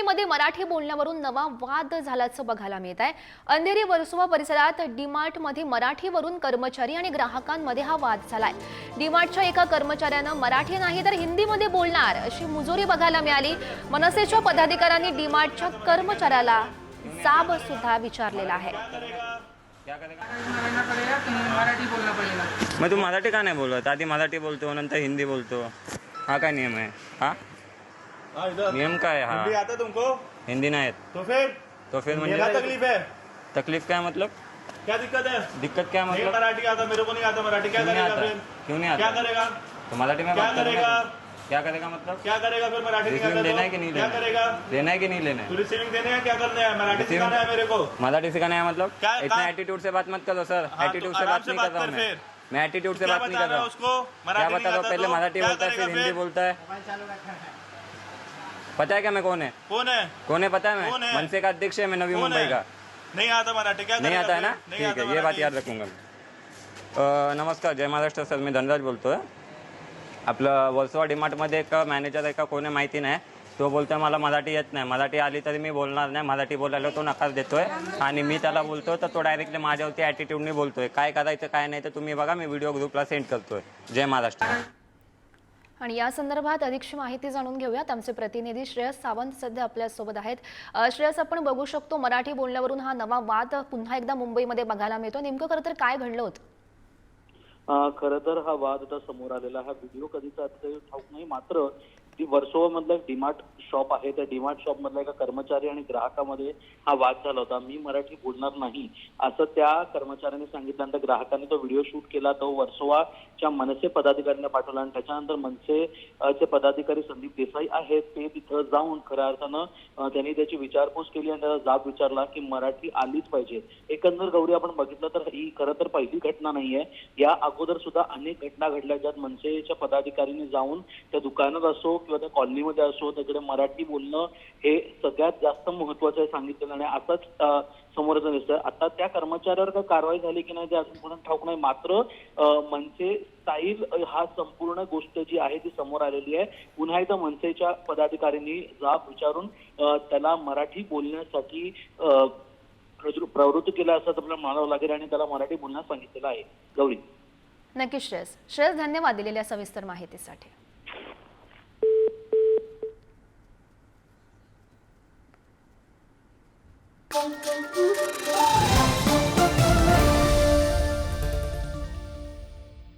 मुंबईमध्ये मराठी बोलण्यावरून नवा वाद झाल्याचं बघायला मिळत आहे। अंधेरी वर्सोवा परिसरात डीमार्टमध्ये मराठीवरून कर्मचारी आणि ग्राहकांमध्ये हा वाद झालाय। डीमार्टच्या एका कर्मचाऱ्यानं मराठी नाही तर हिंदीमध्ये बोलणार अशी मुजोरी बघायला मिळाली। मनसेच्या पदाधिकाऱ्यांनी डीमार्टच्या कर्मचाऱ्याला जाब सुद्धा विचारलेला आहे। मैं तू मराठी का नहीं बोल रहा? आधी मराठी बोलतो नंतर हिंदी बोलतो, हाँ का नियम है? हाँ नियम का है? हाँ हिंदी आता तुमको? हिंदी नहीं है तो फिर मुझे क्या तकलीफ है? तकलीफ क्या मतलब? क्या दिक्कत है? दिक्कत क्या नहीं मतलब? मराठी आता, मेरे को नहीं आता मराठी, क्या क्यों नहीं करेगा आता? फिर? क्यों नहीं आता? क्या करेगा? तो मराठी में क्या बात करेगा करेगा? तो? क्या करेगा मतलब? क्या करेगा फिर मराठी नहीं रिसीविंग आता देना है तो? कि नहीं क्या लेना करेगा? है? लेना है कि नहीं लेना तू है? रिसीविंग देने हैं, क्या करना है? मराठी Receiving- सिखाना है मेरे को। मराठी सिखाना है मतलब? क्या- इतना कहाँ- एटीट्यूड से बात मत करो सर। हाँ, एटीट्यूड तो से आराम बात से नहीं बात कर रहा कर हूँ फिर। मैं एटीट्यूड से क्या बात नहीं बता कर रहा रहा है हूँ। उसको? क्या मराठी नहीं बता दो? आता पहले तो? मराठी क्या बोलता है, फिर करेगा हिंदी बोलता है। पता है क्या मैं कौन है? कौन है? कौन है पता है? कौन मैं है? मनसे का अध्यक्ष है, मैं नवी कौन मुंबई है? का। नहीं आता मराठी, क्या नहीं करेगा आता है ना? फिर? नहीं ठीक आता है, ये बात मराठी। याद रखूंगा मैं। नमस्कार, जय महाराष्ट्र सर, मी धनराज बोलतोय। आपलं वर्सोवा डीमार्टमध्ये एक मॅनेजर आहे का कोणी माहिती नाही, तो बोलतोय मला मराठी येत नाही, मराठी आली तरी मी बोलणार नाही, मराठी बोलायला तो नकार देतोय आणि मी त्याला बोलतोय तर तो डायरेक्टली माझ्यावरती ॲटिट्यूडने बोलतोय। काय करायचं काय नाही तर तुम्ही बघा, मी व्हिडिओ ग्रुपला सेंड करतोय। जय महाराष्ट्र। आणि या संदर्भात अधिकची माहिती जाणून घेऊयात। आमचे प्रतिनिधी श्रेयस सावंत सध्या आपल्या सोबत आहेत। श्रेयस, आपण बघू शकतो मराठी बोलण्यावरून हा नवा वाद पुन्हा एकदा मुंबईमध्ये बघायला मिळतो। नेमकं खरं तर काय घडलं होतं? खरं तर हा वाद आता समोर आलेला, हा व्हिडिओ कधीचा ठाऊक नाही, मात्र ती वर्सोवा मधलं डीमार्ट शॉप आहे, त्या डीमार्ट शॉप मधल्या एका कर्मचारी आणि ग्राहकामध्ये हा वाद झाला होता। मी मराठी बोलणार नाही असं त्या कर्मचाऱ्याने सांगितल्यानंतर ग्राहकाने तो व्हिडिओ शूट केला, तो वर्सोवाच्या मनसे पदाधिकाऱ्यांना पाठवला आणि त्याच्यानंतर मनसेचे पदाधिकारी संदीप देसाई आहेत, ते तिथं जाऊन खऱ्या अर्थानं त्यांनी त्याची विचारपूस केली आणि त्याचा जाब विचारला की मराठी आलीच पाहिजे। एकंदर गौरी आपण बघितलं तर ही खरं तर पहिली घटना नाहीये, या अगोदर सुद्धा अनेक घटना घडल्या ज्यात मनसेच्या पदाधिकाऱ्यांनी जाऊन त्या दुकानात असो किंवा त्या कॉलनीमध्ये असो त्याकडे मराठी बोलणं हे सगळ्यात जास्त महत्वाचं आहे सांगितलेलं आणि असंच समोर दिसतंय। आता त्या कर्मचाऱ्यावर काय कारवाई झाली की नाही ते अजून ठाऊक नाही, मात्र मनसे स्टाईल हा संपूर्ण गोष्ट जी आहे ती समोर आलेली आहे। पुन्हा एकदा मनसेच्या पदाधिकाऱ्यांनी जाब विचारून त्याला मराठी बोलण्यासाठी प्रवृत्त केला असं आपल्याला म्हणावं लागेल आणि त्याला मराठी बोलण्यास सांगितलेलं आहे। गौरी, नक्की श्रेयस, धन्यवाद दिलेल्या सविस्तर माहितीसाठी।